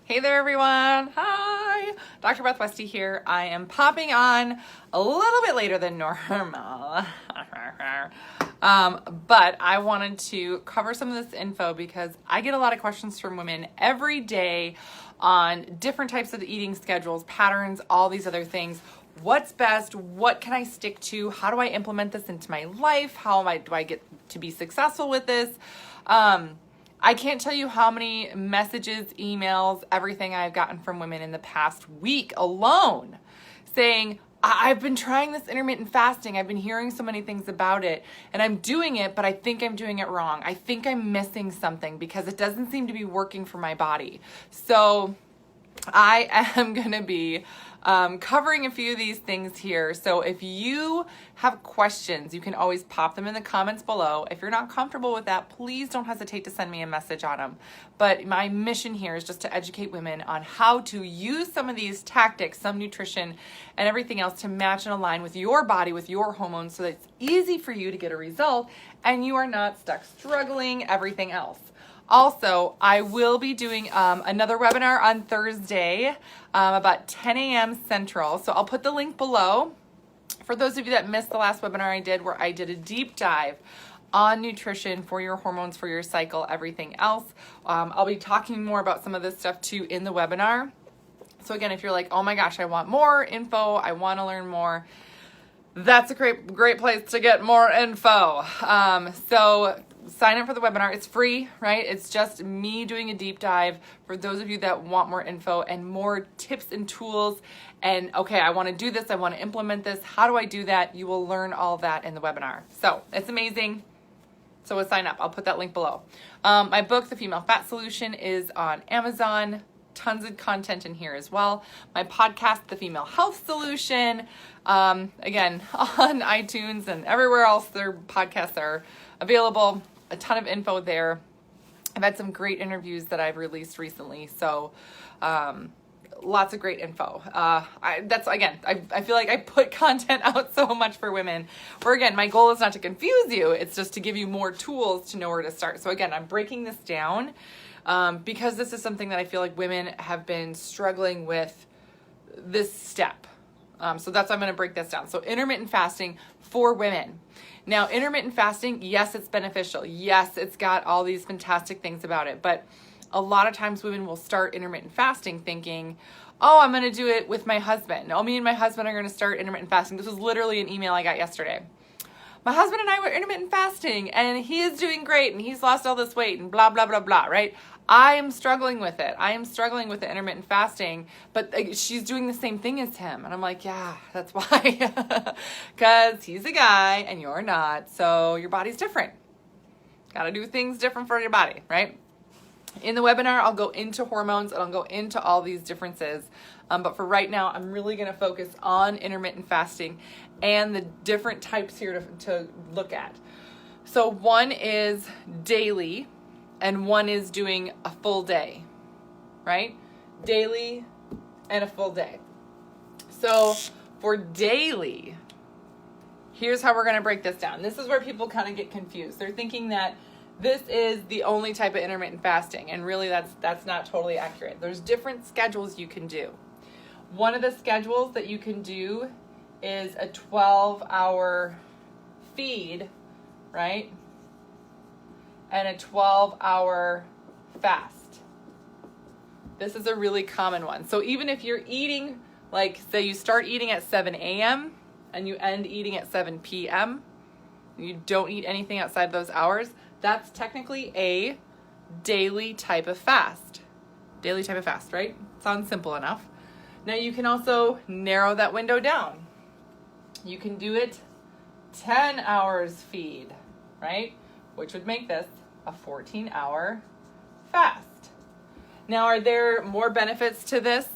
Hey there, everyone. Hi. Dr. Beth Westy here. I am popping on a little bit later than normal. But I wanted to cover some of this info because I get a lot of questions from women every day on different types of eating schedules, patterns, all these other things. What's best? What can I stick to? How do I implement this into my life? Do I get to be successful with this? I can't tell you how many messages, emails, everything I've gotten from women in the past week alone saying, I've been trying this intermittent fasting. I've been hearing so many things about it and I'm doing it, but I think I'm doing it wrong. I think I'm missing something because it doesn't seem to be working for my body. So I am going to be covering a few of these things here. So if you have questions, you can always pop them in the comments below. If you're not comfortable with that, please don't hesitate to send me a message on them. But my mission here is just to educate women on how to use some of these tactics, some nutrition and everything else to match and align with your body, with your hormones, so that it's easy for you to get a result and you are not stuck struggling everything else. Also, I will be doing another webinar on Thursday about 10 a.m. Central. So I'll put the link below. For those of you that missed the last webinar I did, where I did a deep dive on nutrition for your hormones, for your cycle, everything else. I'll be talking more about some of this stuff too in the webinar. So again, if you're like, oh my gosh, I want more info, I want to learn more, that's a great place to get more info. So sign up for the webinar. It's free, right? It's just me doing a deep dive for those of you that want more info and more tips and tools. And okay, I want to do this. I want to implement this. How do I do that? You will learn all that in the webinar. So it's amazing. So sign up. I'll put that link below. My book, The Female Fat Solution, is on Amazon. Tons of content in here as well. My podcast, The Female Health Solution, again, on iTunes and everywhere else their podcasts are available. A ton of info there. I've had some great interviews that I've released recently. So lots of great info. I feel like I put content out so much for women where, again, my goal is not to confuse you. It's just to give you more tools to know where to start. So again, I'm breaking this down because this is something that I feel like women have been struggling with this step. So that's why I'm going to break this down. So intermittent fasting for women. Now, intermittent fasting, yes, it's beneficial. Yes, it's got all these fantastic things about it. But a lot of times women will start intermittent fasting thinking, oh, I'm going to do it with my husband. Oh, me and my husband are going to start intermittent fasting. This was literally an email I got yesterday. My husband and I were intermittent fasting and he is doing great and he's lost all this weight and blah, blah, blah, blah, right? I am struggling with it. I am struggling with the intermittent fasting, but she's doing the same thing as him. And I'm like, yeah, that's why. Because he's a guy and you're not. So your body's different. Got to do things different for your body, right? In the webinar, I'll go into hormones and I'll go into all these differences. But for right now, I'm really going to focus on intermittent fasting and the different types here to look at. So one is daily and one is doing a full day, right? Daily and a full day. So for daily, here's how we're going to break this down. This is where people kind of get confused. They're thinking that this is the only type of intermittent fasting, and really that's not totally accurate. There's different schedules you can do. One of the schedules that you can do is a 12-hour feed, right? And a 12-hour fast. This is a really common one. So even if you're eating, like say you start eating at 7 a.m. and you end eating at 7 p.m., you don't eat anything outside those hours, that's technically a daily type of fast. Daily type of fast, right? Sounds simple enough. Now you can also narrow that window down. You can do it 10 hours feed, right? Which would make this a 14-hour fast. Now, are there more benefits to this?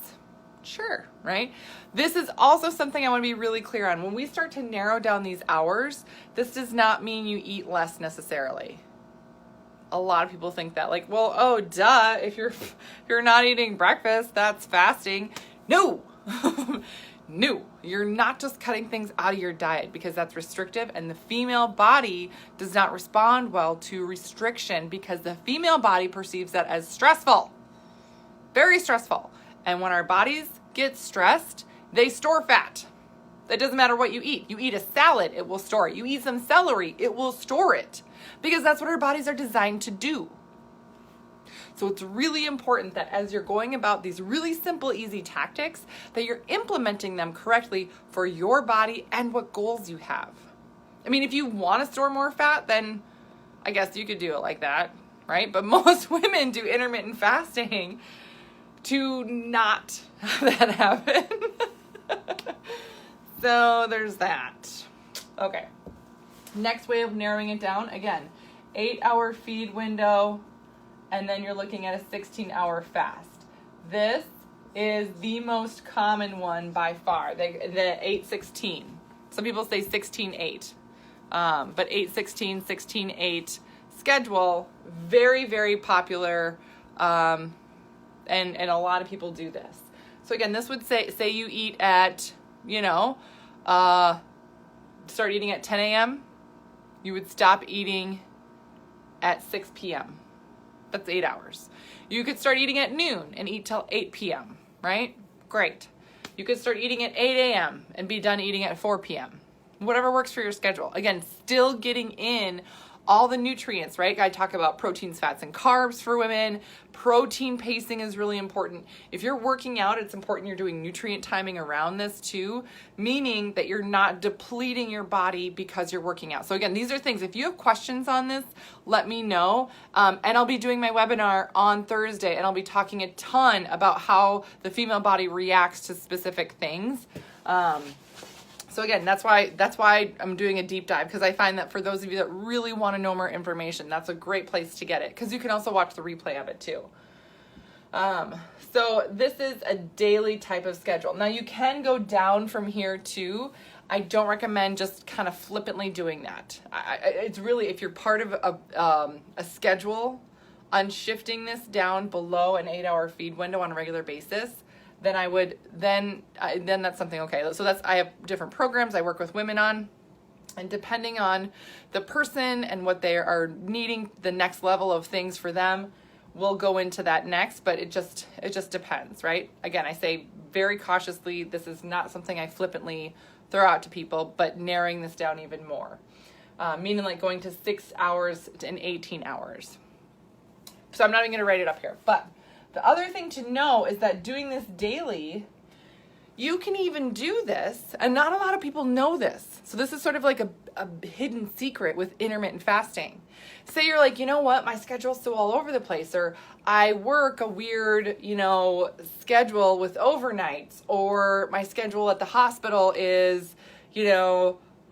Sure, right? This is also something I want to be really clear on. When we start to narrow down these hours, this does not mean you eat less necessarily. A lot of people think that, like, well, oh, duh, if you're not eating breakfast, that's fasting. No. No, you're not just cutting things out of your diet because that's restrictive, and the female body does not respond well to restriction because the female body perceives that as stressful. very stressful. And when our bodies get stressed, they store fat. It doesn't matter what you eat. You eat a salad, it will store it. You eat some celery, it will store it. Because that's what our bodies are designed to do. So it's really important that as you're going about these really simple, easy tactics, that you're implementing them correctly for your body and what goals you have. I mean, if you want to store more fat, then I guess you could do it like that, right? But most women do intermittent fasting to not have that happen. So there's that. Okay. Next way of narrowing it down, again, 8-hour feed window, and then you're looking at a 16-hour fast. This is the most common one by far, the 8-16. Some people say 16-8, but 8-16, 16-8 schedule, very, very popular, and a lot of people do this. So again, this would say you eat at, start eating at 10 a.m., you would stop eating at 6 p.m. That's 8 hours. You could start eating at noon and eat till 8 p.m., right? Great. You could start eating at 8 a.m. and be done eating at 4 p.m. Whatever works for your schedule. Again, still getting in all the nutrients, right? I talk about proteins, fats, and carbs for women. Protein pacing is really important. If you're working out, it's important you're doing nutrient timing around this too, meaning that you're not depleting your body because you're working out. So again, these are things, if you have questions on this, let me know. And I'll be doing my webinar on Thursday, and I'll be talking a ton about how the female body reacts to specific things. So again, that's why I'm doing a deep dive, because I find that for those of you that really want to know more information, that's a great place to get it, because you can also watch the replay of it too. So this is a daily type of schedule. Now you can go down from here too. I don't recommend just kind of flippantly doing that. It's really, if you're part of a schedule on shifting this down below an 8-hour feed window on a regular basis, then I would, then that's something okay. So I have different programs I work with women on, and depending on the person and what they are needing, the next level of things for them, we'll go into that next, but it just depends, right? Again, I say very cautiously, this is not something I flippantly throw out to people, but narrowing this down even more. Meaning like going to 6 hours and 18 hours. So I'm not even gonna write it up here, but the other thing to know is that doing this daily, you can even do this, and not a lot of people know this. So this is sort of like a hidden secret with intermittent fasting. Say you're like, you know what, my schedule's so all over the place, or I work a weird, schedule with overnights, or my schedule at the hospital is,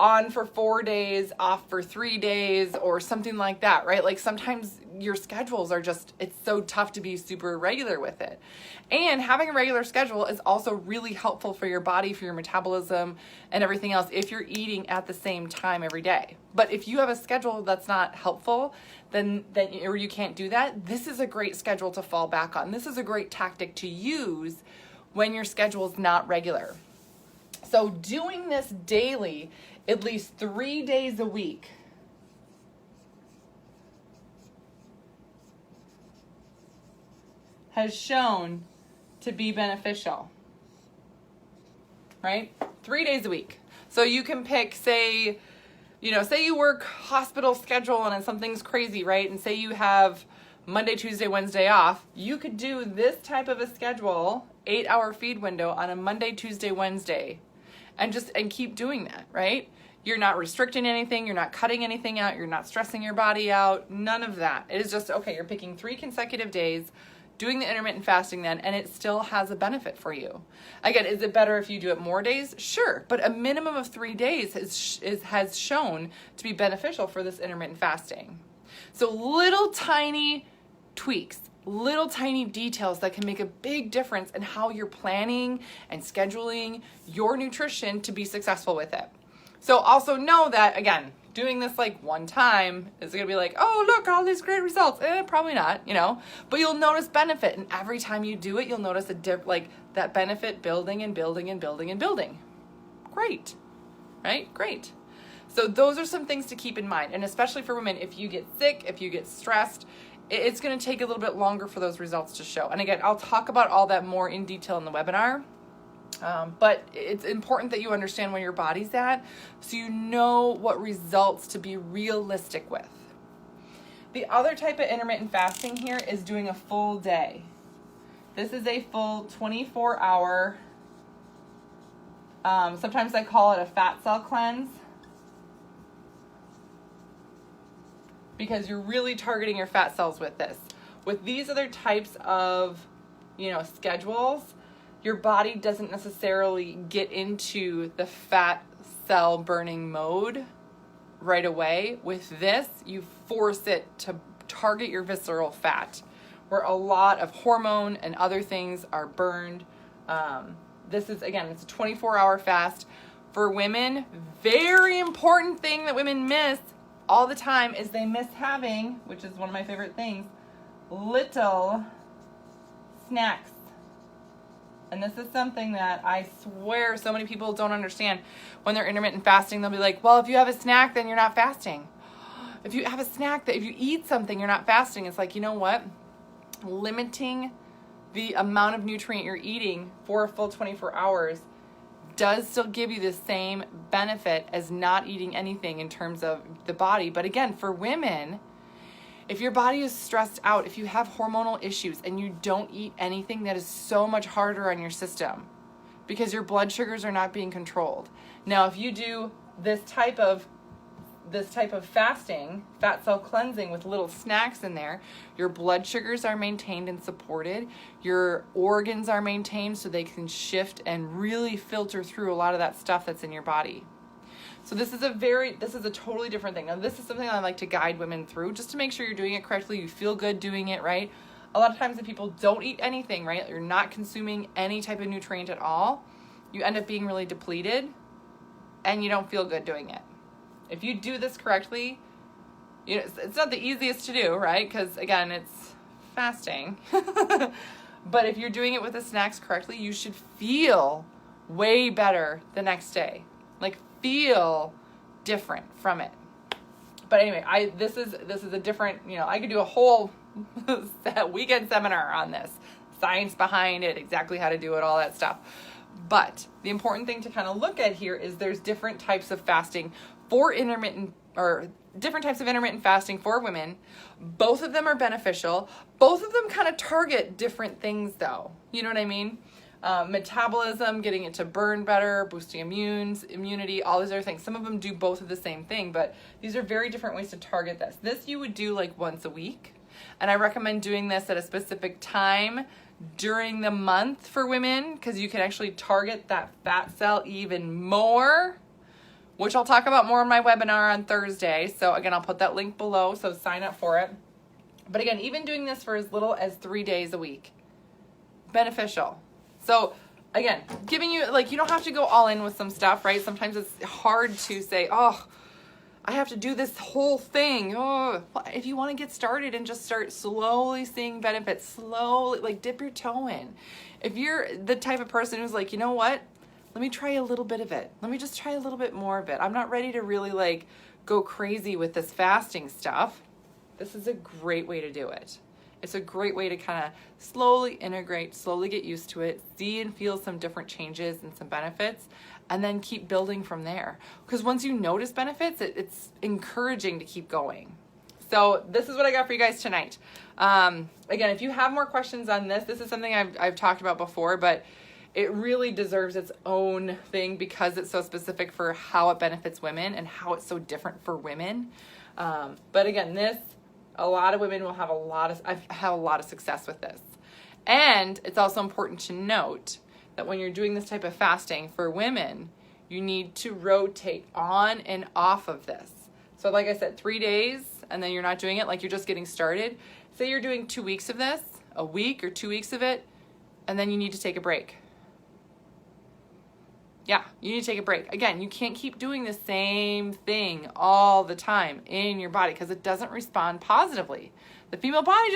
on for 4 days, off for 3 days, or something like that, right? Like sometimes your schedules are just, it's so tough to be super regular with it. And having a regular schedule is also really helpful for your body, for your metabolism, and everything else if you're eating at the same time every day. But if you have a schedule that's not helpful, then or you can't do that, this is a great schedule to fall back on. This is a great tactic to use when your schedule is not regular. So doing this daily, at least 3 days a week, has shown to be beneficial, right? 3 days a week. So you can pick, say you work hospital schedule and something's crazy, right? And say you have Monday, Tuesday, Wednesday off. You could do this type of a schedule, 8-hour feed window on a Monday, Tuesday, Wednesday, and keep doing that, right? You're not restricting anything. You're not cutting anything out. You're not stressing your body out. None of that. It is just, okay, you're picking 3 consecutive days, doing the intermittent fasting then, and it still has a benefit for you. Again, is it better if you do it more days? Sure, but a minimum of 3 days has shown to be beneficial for this intermittent fasting. So little tiny tweaks, little tiny details that can make a big difference in how you're planning and scheduling your nutrition to be successful with it. So also know that, again, doing this like one time is going to be like, oh, look, all these great results. Probably not, but you'll notice benefit. And every time you do it, you'll notice that benefit building and building and building and building. Great, right? Great. So those are some things to keep in mind. And especially for women, if you get sick, if you get stressed, it's going to take a little bit longer for those results to show. And again, I'll talk about all that more in detail in the webinar. But it's important that you understand where your body's at so you know what results to be realistic with. The other type of intermittent fasting here is doing a full day. This is a full 24-hour, sometimes I call it a fat cell cleanse, because you're really targeting your fat cells with this. With these other types of, schedules, your body doesn't necessarily get into the fat cell burning mode right away. With this, you force it to target your visceral fat, where a lot of hormone and other things are burned. This is, again, it's a 24-hour fast. For women, very important thing that women miss all the time is they miss having, which is one of my favorite things, little snacks. And this is something that I swear so many people don't understand. When they're intermittent fasting, they'll be like, well, if you have a snack, then you're not fasting. If you have a snack, if you eat something, you're not fasting. It's like, you know what? Limiting the amount of nutrient you're eating for a full 24 hours does still give you the same benefit as not eating anything in terms of the body. But again, for women, if your body is stressed out, if you have hormonal issues and you don't eat anything, that is so much harder on your system because your blood sugars are not being controlled. Now, if you do this type of fasting, fat cell cleansing with little snacks in there, your blood sugars are maintained and supported. Your organs are maintained so they can shift and really filter through a lot of that stuff that's in your body. So this is a totally different thing. Now, this is something I like to guide women through just to make sure you're doing it correctly. You feel good doing it, right? A lot of times if people don't eat anything, right, you're not consuming any type of nutrient at all, you end up being really depleted and you don't feel good doing it. If you do this correctly, it's not the easiest to do, right? Because again, it's fasting. But if you're doing it with the snacks correctly, you should feel way better the next day. Like, feel different from it. But anyway, this is a different, I could do a whole weekend seminar on this, science behind it, exactly how to do it, all that stuff. But the important thing to kind of look at here is there's different types of fasting for different types of intermittent fasting for women. Both of them are beneficial. Both of them kind of target different things though. You know what I mean? Metabolism, getting it to burn better, boosting immunity, all these other things. Some of them do both of the same thing, but these are very different ways to target this. This you would do like once a week, and I recommend doing this at a specific time during the month for women because you can actually target that fat cell even more, which I'll talk about more in my webinar on Thursday. So again, I'll put that link below, so sign up for it. But again, even doing this for as little as 3 days a week, beneficial. So again, giving you, you don't have to go all in with some stuff, right? Sometimes it's hard to say, oh, I have to do this whole thing. Oh, well, if you want to get started and just start slowly seeing benefits, slowly, dip your toe in. If you're the type of person who's like, you know what? Let me try a little bit of it. Let me just try a little bit more of it. I'm not ready to really go crazy with this fasting stuff. This is a great way to do it. It's a great way to kind of slowly integrate, slowly get used to it, see and feel some different changes and some benefits, and then keep building from there. Because once you notice benefits, it's encouraging to keep going. So this is what I got for you guys tonight. Again, if you have more questions on this is something I've talked about before, but it really deserves its own thing because it's so specific for how it benefits women and how it's so different for women. But again, a lot of women will have I've had a lot of success with this. And it's also important to note that when you're doing this type of fasting for women, you need to rotate on and off of this. So like I said, 3 days, and then you're not doing it, you're just getting started. Say you're doing 2 weeks of this, a week or 2 weeks of it, and then you need to take a break. Yeah, you need to take a break. Again, you can't keep doing the same thing all the time in your body because it doesn't respond positively. The female body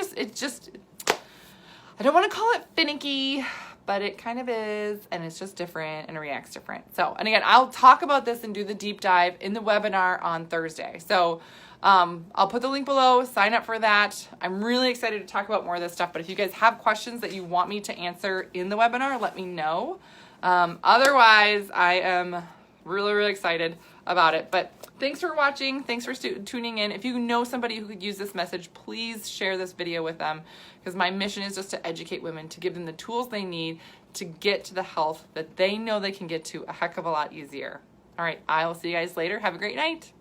I don't want to call it finicky, but it kind of is, and it's just different and it reacts different. So, and again, I'll talk about this and do the deep dive in the webinar on Thursday. So I'll put the link below, sign up for that. I'm really excited to talk about more of this stuff, but if you guys have questions that you want me to answer in the webinar, let me know. Otherwise, I am really, really excited about it. But thanks for watching. Thanks for tuning in. If you know somebody who could use this message, please share this video with them, because my mission is just to educate women, to give them the tools they need to get to the health that they know they can get to a heck of a lot easier. All right, I will see you guys later. Have a great night.